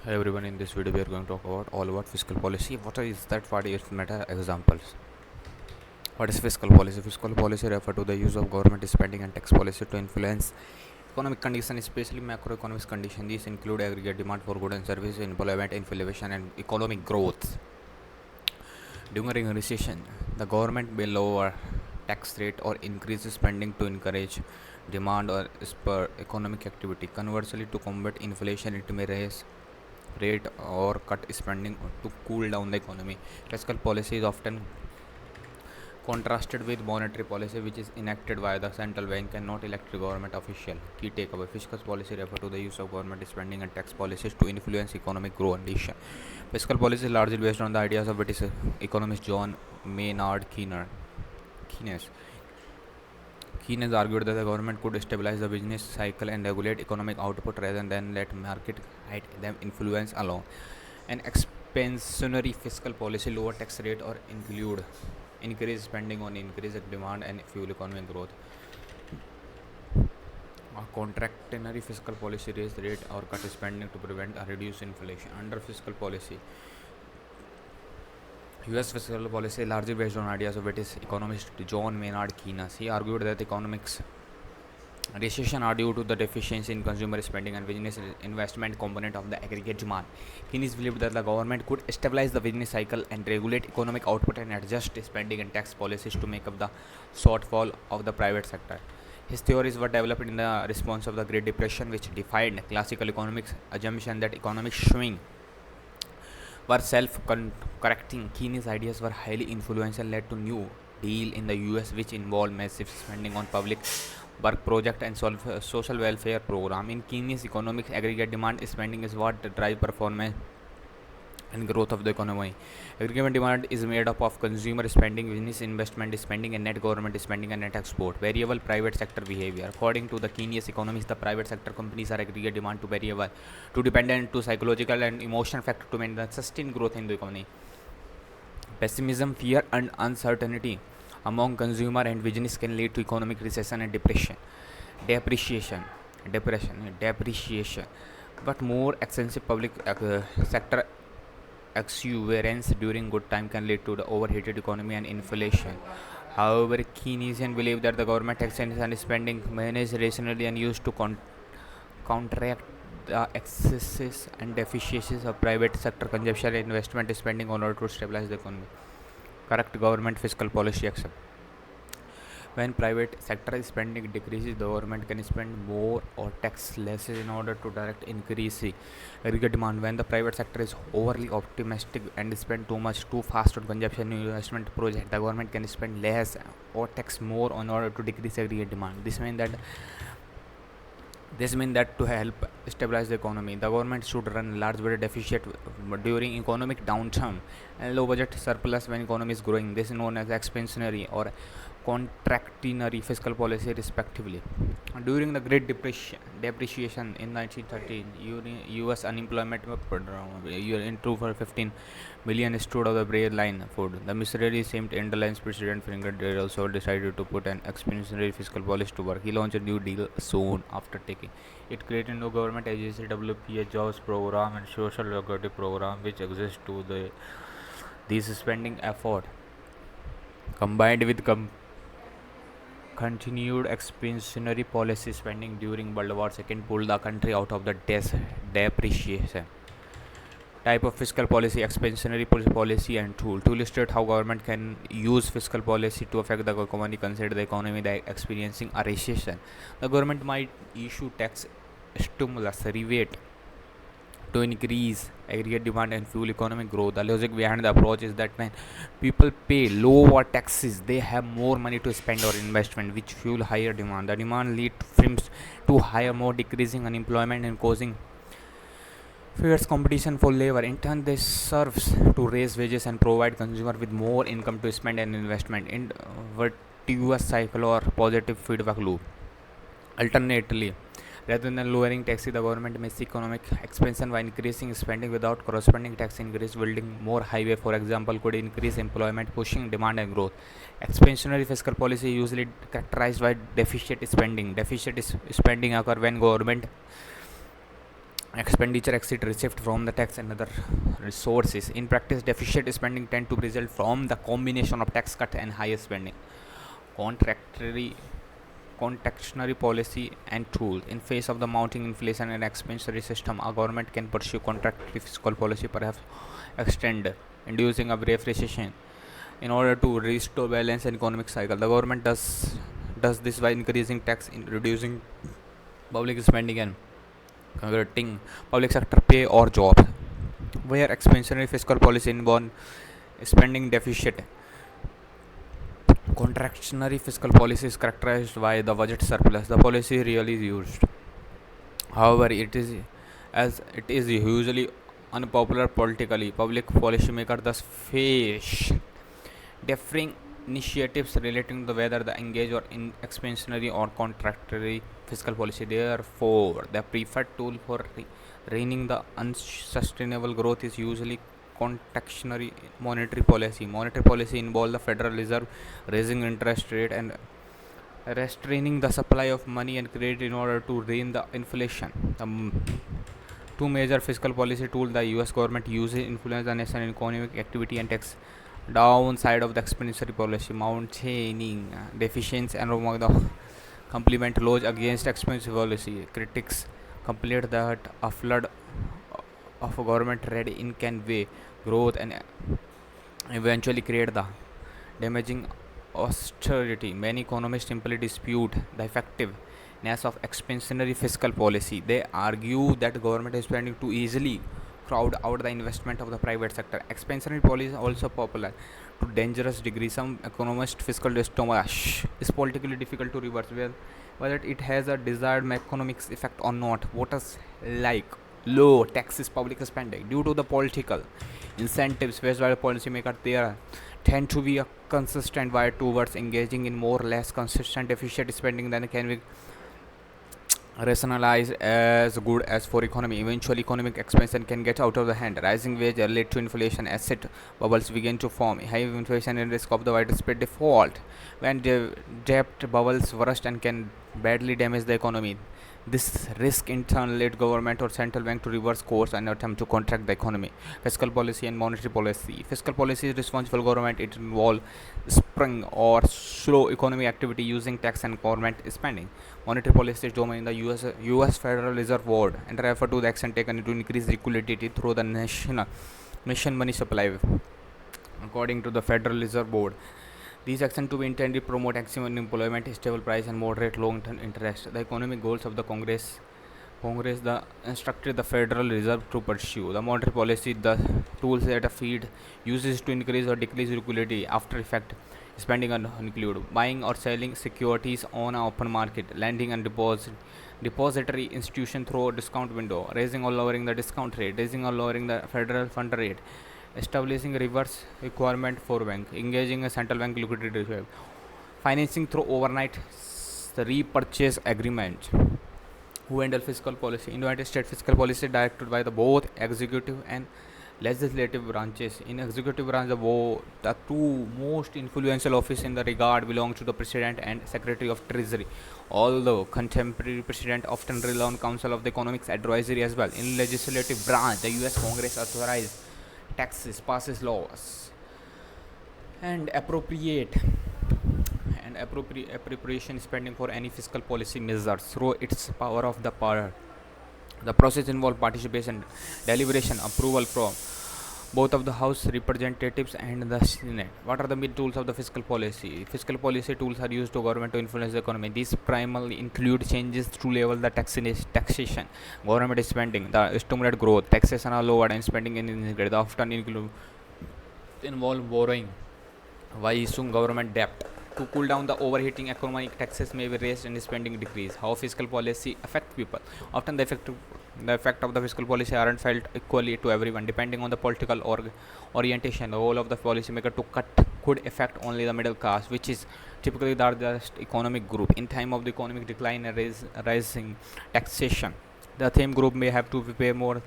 Hey everyone, in this video we are going to talk about all about fiscal policy. What is that? What is matter? Examples. What is fiscal policy? Fiscal policy refer to the use of government spending and tax policy to influence economic condition, especially macroeconomic condition. These include aggregate demand for goods and services, employment, inflation, and economic growth. During a recession, the government may lower tax rate or increase spending to encourage demand or spur economic activity. Conversely, to combat inflation, it may raise rate or cut spending to cool down the economy. Fiscal policy is often contrasted with monetary policy, which is enacted by the central bank and not elected government official. Key takeaway: fiscal policy refer to the use of government spending and tax policies to influence economic growth condition. Fiscal policy is largely based on the ideas of British economist John Maynard Keynes. Keynes argued that the government could stabilize the business cycle and regulate economic output rather than let market guide them influence alone. An expansionary fiscal policy, lower tax rate or increase spending on increased demand and fuel economic growth. A contractionary fiscal policy, raise rate or cut spending to prevent or reduce inflation. Under fiscal policy, US fiscal policy largely based on ideas of British economist John Maynard Keynes. He argued that economics recession are due to the deficiency in consumer spending and business investment component of the aggregate demand. Keynes believed that the government could stabilize the business cycle and regulate economic output and adjust spending and tax policies to make up the shortfall of the private sector. His theories were developed in the response of the Great Depression, which defied classical economics assumption that economic swing were self-correcting. Keynes' ideas were highly influential, led to New Deal in the US, which involved massive spending on public work project and social welfare program. In Keynes' economics, aggregate demand spending is what drive performance and growth of the economy. Aggregate demand is made up of consumer spending, business investment spending, and net government spending and net export. Variable private sector behavior. According to the Keynes economics, the private sector companies are aggregate demand to variable, to dependent to psychological and emotional factor to maintain sustained growth in the economy. Pessimism, fear, and uncertainty among consumer and business can lead to economic recession and depreciation, depreciation. But more extensive public sector exuberance during good time can lead to the overheated economy and inflation. However, Keynesians believe that the government actions and spending managed rationally and used to counteract the excesses and deficiencies of private sector consumption and investment spending in order to stabilize the economy. Correct government fiscal policy action. When private sector spending decreases, the government can spend more or tax less in order to direct increase aggregate demand. When the private sector is overly optimistic and spend too much too fast on consumption investment project, the government can spend less or tax more in order to decrease aggregate demand. This means that to help stabilize the economy, the government should run large budget deficit during economic downturn and low budget surplus when economy is growing. This is known as expansionary or contractionary fiscal policy respectively. During the Great Depreciation in 1913, US unemployment in 215 million stood on the breadline food. The Missouri seemed Airlines President Franklin D. also decided to put an expansionary fiscal policy to work. He launched a New Deal soon after taking it, created no government agency, WPA jobs program, and social security program which exist to these spending effort combined with continued expansionary policy spending during World War II pulled the country out of the depreciation. Type of fiscal policy: expansionary policy and tool. To illustrate how government can use fiscal policy to affect the economy, consider the economy that experiencing a recession. The government might issue tax stimulus rebate to increase aggregate demand and fuel economic growth. The logic behind the approach is that when people pay lower taxes, they have more money to spend or investment, which fuel higher demand. The demand lead to firms to hire more, decreasing unemployment and causing fierce competition for labor. In turn, this serves to raise wages and provide consumer with more income to spend and investment in virtuous cycle or positive feedback loop. Alternately, rather than lowering taxes, the government may seek economic expansion by increasing spending without corresponding tax increase. Building more highway, for example, could increase employment, pushing demand and growth. Expansionary fiscal policy usually characterized by deficit spending. Deficit spending occur when government expenditure exceed received from the tax and other resources. In practice, deficit spending tend to result from the combination of tax cut and higher spending. Contractory contextual policy and tools. In face of the mounting inflation and expansionary system, a government can pursue contractory fiscal policy, perhaps extend, inducing a brief recession in order to restore balance in economic cycle. The government does this by increasing tax, in reducing public spending, and converting public sector pay or jobs. Where expansionary fiscal policy involve spending deficit, contractionary fiscal policy is characterized by the budget surplus. The policy really used. However, it is usually unpopular politically. Public policymakers thus face differing initiatives relating to whether they engage or in expansionary or contractory fiscal policy. Therefore, the preferred tool for reining the unsustainable growth is usually contextual monetary policy. Monetary policy involves the Federal Reserve raising interest rate and restraining the supply of money and credit in order to rein the inflation. Two major fiscal policy tools the US government uses influence the national economic activity and tax downside of the expansionary policy, maintaining deficiency and among the complement laws against expansionary policy. Critics complain that a flood of government red in can weigh growth and eventually create the damaging austerity. Many economists simply dispute the effectiveness of expansionary fiscal policy. They argue that the government is spending too easily crowd out the investment of the private sector. Expansionary policy is also popular to dangerous degree. Some economist fiscal stomach is politically difficult to reverse, whether it has a desired economics effect or not. Voters like low taxes public spending due to the political incentives faced by the policymakers. There tend to be a consistent bias towards engaging in more or less consistent deficit spending than can be rationalized as good as for economy. Eventually, economic expansion can get out of the hand. Rising wages lead to inflation. Asset bubbles begin to form. High inflation and risk of the widespread default. When debt bubbles burst and can badly damage the economy. This risk in turn led government or central bank to reverse course and attempt to contract the economy. Fiscal policy and monetary policy. Fiscal policy is responsible government. It involves spring or slow economic activity using tax and government spending. Monetary policy is domain the US Federal Reserve Board and refer to the action taken to increase liquidity through the nation money supply. According to the Federal Reserve Board, these actions to be intended to promote maximum employment, stable price, and moderate long-term interest. The economic goals of the Congress instructed the Federal Reserve to pursue. The monetary policy, the tools that a Fed uses to increase or decrease liquidity after effect spending include buying or selling securities on an open market, lending and depository institution through a discount window, raising or lowering the discount rate, raising or lowering the federal fund rate, establishing reverse requirement for bank, engaging a central bank liquidity reserve, financing through overnight repurchase agreement. Who handle fiscal policy? United States fiscal policy directed by the both executive and legislative branches. In executive branch, the two most influential office in the regard belong to the president and secretary of treasury, although contemporary president often rely on council of the economics advisory as well. In legislative branch, the US Congress authorizes taxes, passes laws, and appropriation spending for any fiscal policy measures through its power of the power. The process involves participation, deliberation, approval from both of the House representatives and the Senate. What are the main tools of the fiscal policy? Fiscal policy tools are used to government to influence the economy. These primarily include changes to level the taxation, government spending, the stimulate growth, taxation are lowered and spending is increased. They often involve borrowing by issuing government debt. To cool down the overheating economy, taxes may be raised and spending decrease. How fiscal policy affect people? Often the effect of the fiscal policy aren't felt equally to everyone, depending on the political orientation. The role of the policymaker to cut could affect only the middle class, which is typically the largest economic group. In time of the economic decline and rising taxation, the same group may have to pay more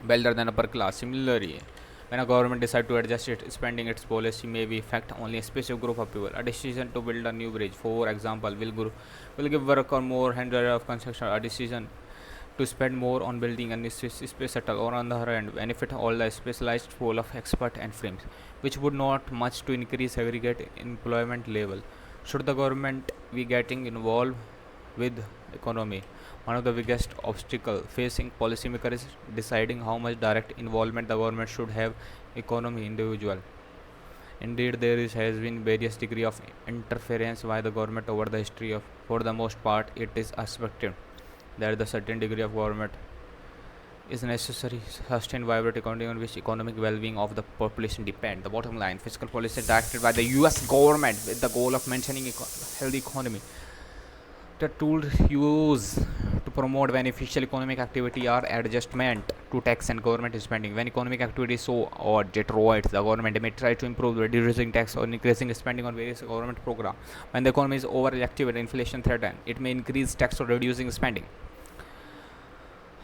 better than upper class. Similarly, when a government decides to adjust its spending, its policy may be affect only a specific group of people. A decision to build a new bridge, for example, will give work or more hundred of construction. A decision to spend more on building and space shuttle, or on the other hand benefit all the specialized pool of expert and firms, which would not much to increase aggregate employment level. Should the government be getting involved with economy? One of the biggest obstacle facing policymakers is deciding how much direct involvement the government should have economy individual. Indeed, has been various degree of interference by the government over the history of. For the most part, it is expected that the certain degree of government is necessary to sustain vibrant economy on which economic well-being of the population depend. The bottom line, fiscal policy directed by the U.S. government with the goal of maintaining healthy economy. The tools used to promote beneficial economic activity are adjustment to tax and government spending. When economic activity is so or deteriorates, the government may try to improve reducing tax or increasing spending on various government programs. When the economy is overactive and inflation threatens, it may increase tax or reducing spending.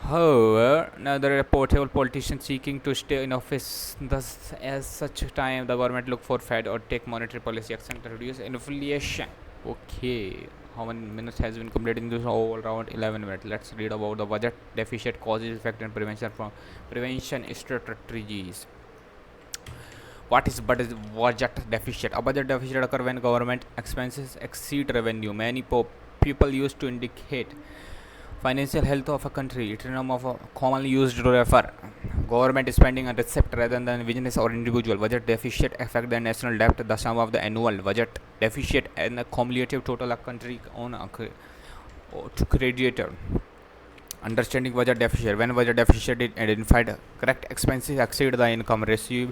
However, neither a portable politician seeking to stay in office. Thus, as such time, the government look for Fed or take monetary policy action to reduce inflation. Okay, how many minutes has been completed in this? All around 11 minutes. Let's read about the budget deficit, causes, effect, and prevention strategies. What is budget deficit? A budget deficit occurs when government expenses exceed revenue. Many people used to indicate financial health of a country. It is a term of commonly used to refer government spending on receipt rather than business or individual. Budget deficit affect the national debt, the sum of the annual budget deficit and the cumulative total of country on to creditor. Understanding budget deficit. When budget deficit is identified, correct expenses exceed the income received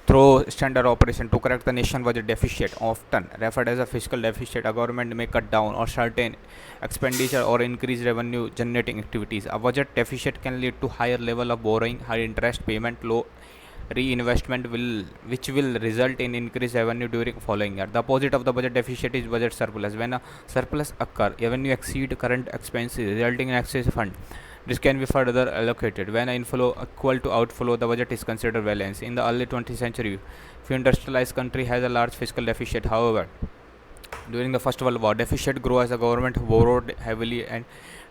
through standard operation. To correct the nation budget deficit, often referred as a fiscal deficit, a government may cut down or certain expenditure or increase revenue generating activities. A budget deficit can lead to higher level of borrowing, high interest payment, low reinvestment which will result in increased revenue during following year. The opposite of the budget deficit is budget surplus. When a surplus occurs, revenue exceed current expenses, resulting in excess fund. This can be further allocated. When inflow equal to outflow, the budget is considered balance. In the early 20th century, few industrialized country has a large fiscal deficit. However, during the First World War, deficit grew as the government borrowed heavily and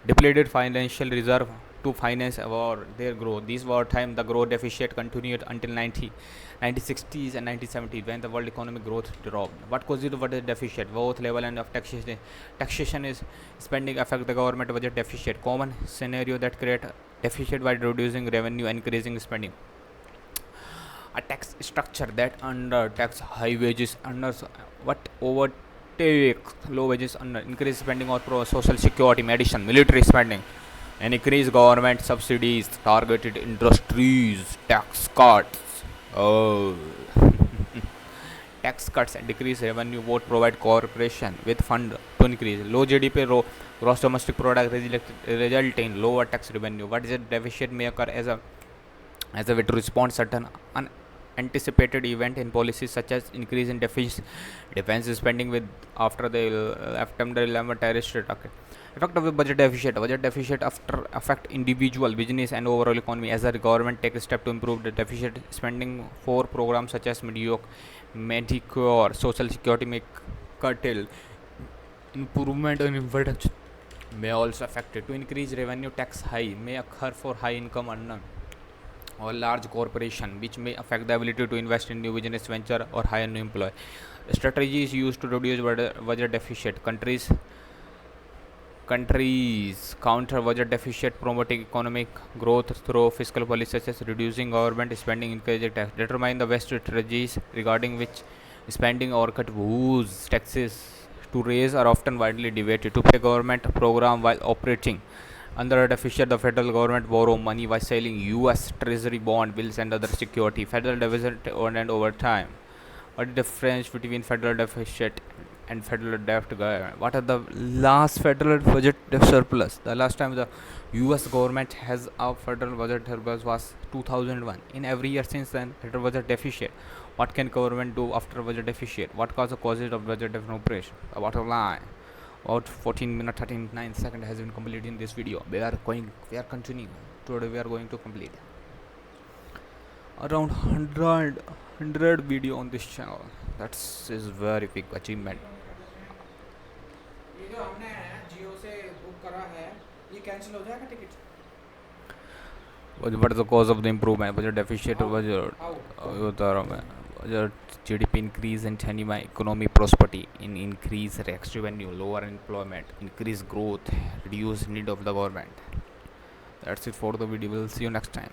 depleted financial reserve to finance war their growth. This wartime, the growth deficit continued until 1960s and 1970s when the world economic growth dropped. What causes the budget deficit? Both level and of taxation. Taxation is spending affect the government budget deficit. Common scenario that create deficit by reducing revenue and increasing spending. A tax structure that under tax high wages under what overtake low wages under increase spending or pro social security, medicine, military spending, and increase government subsidies, targeted industries, tax cuts. Oh. Tax cuts and decrease revenue both provide corporation with fund to increase. Low GDP, gross domestic product result in lower tax revenue. What is a deficit may occur as a way to respond certain unanticipated event in policies such as increase in defense spending with after the September 11 terrorist attack. Effect of the budget deficit. Budget deficit after affect individual, business, and overall economy as the government takes step to improve the deficit spending for programs such as Medicare, Social Security may curtail improvement in infrastructure may also affect it. To increase revenue, tax high may occur for high income earner or large corporation, which may affect the ability to invest in new business venture or hire new employee. Strategies used to reduce budget deficit. Countries counter budget deficit, promoting economic growth through fiscal policies such as reducing government spending, encouraging tax. Determine the best strategies regarding which spending or cut whose taxes to raise are often widely debated. To pay government program while operating under a deficit, the federal government borrow money by selling U.S. Treasury bond bills and other security. Federal deficit and over time. What is the difference between federal deficit and federal debt? What are the last federal budget surplus? The last time the US government has a federal budget surplus was 2001. In every year since then, federal budget deficit. What can government do after budget deficit? What causes of budget deficit operation? The bottom line. About 14 minutes 39 seconds has been completed in this video. We are continuing. Today we are going to complete around 100 video on this channel. That's is very big achievement. ये जो हमने जियो से book करा है ये cancel हो जाएगा ticket? what is the cause of the improvement? Was your deficit? Was your GDP increase and economic prosperity in increase tax revenue, lower unemployment, increase growth, reduce need of the government. That's it for the video. We'll see you next time.